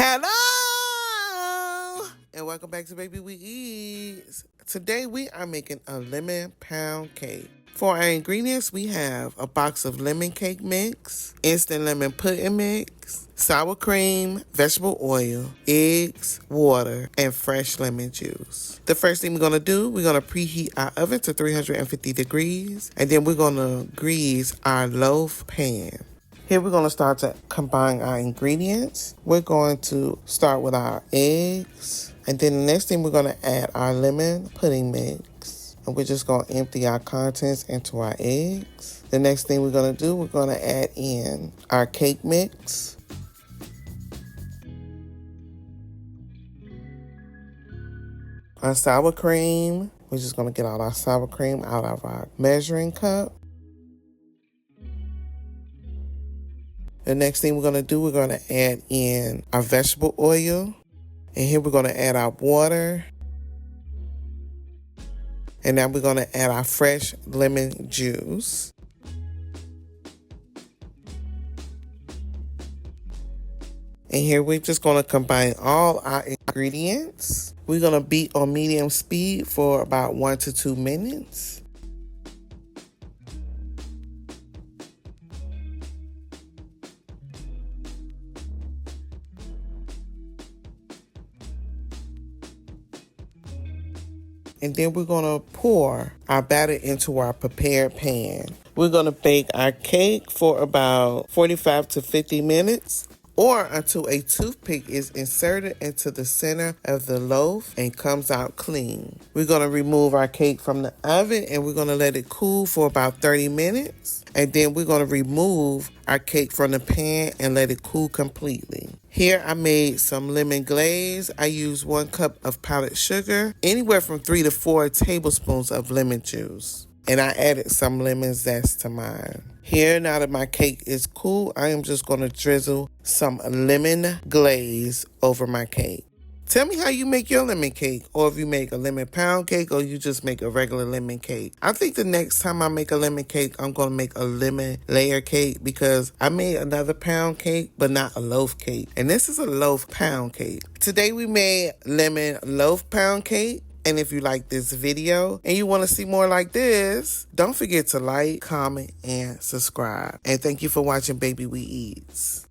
Hello and welcome back to Baby We Eatz. Today we are making a lemon pound cake. For our ingredients, we have a box of lemon cake mix, instant lemon pudding mix, sour cream, vegetable oil, eggs, water, and fresh lemon juice. The first thing we're going to do, we're going to preheat our oven to 350 degrees, and then we're going to grease our loaf pan. Here we're going to start to combine our ingredients. We're going to start with our eggs. And then the next thing we're going to add our lemon pudding mix. And we're just going to empty our contents into our eggs. The next thing we're going to do, we're going to add in our cake mix. Our sour cream. We're just going to get all our sour cream out of our measuring cup. The next thing we're going to do, we're going to add in our vegetable oil. And here we're going to add our water. And now we're going to add our fresh lemon juice. And here we're just going to combine all our ingredients. We're going to beat on medium speed for about 1 to 2 minutes. And then we're going to pour our batter into our prepared pan. We're going to bake our cake for about 45 to 50 minutes or until a toothpick is inserted into the center of the loaf and comes out clean. We're going to remove our cake from the oven and we're going to let it cool for about 30 minutes. And then we're going to remove our cake from the pan and let it cool completely. Here I made some lemon glaze. I used 1 cup of powdered sugar, anywhere from 3 to 4 tablespoons of lemon juice. And I added some lemon zest to mine. Here, now that my cake is cool, I am just going to drizzle some lemon glaze over my cake. Tell me how you make your lemon cake, or if you make a lemon pound cake, or you just make a regular lemon cake. I think the next time I make a lemon cake, I'm going to make a lemon layer cake because I made another pound cake, but not a loaf cake. And this is a loaf pound cake. Today we made lemon loaf pound cake. And if you like this video and you want to see more like this, don't forget to like, comment, and subscribe. And thank you for watching Baby We Eatz.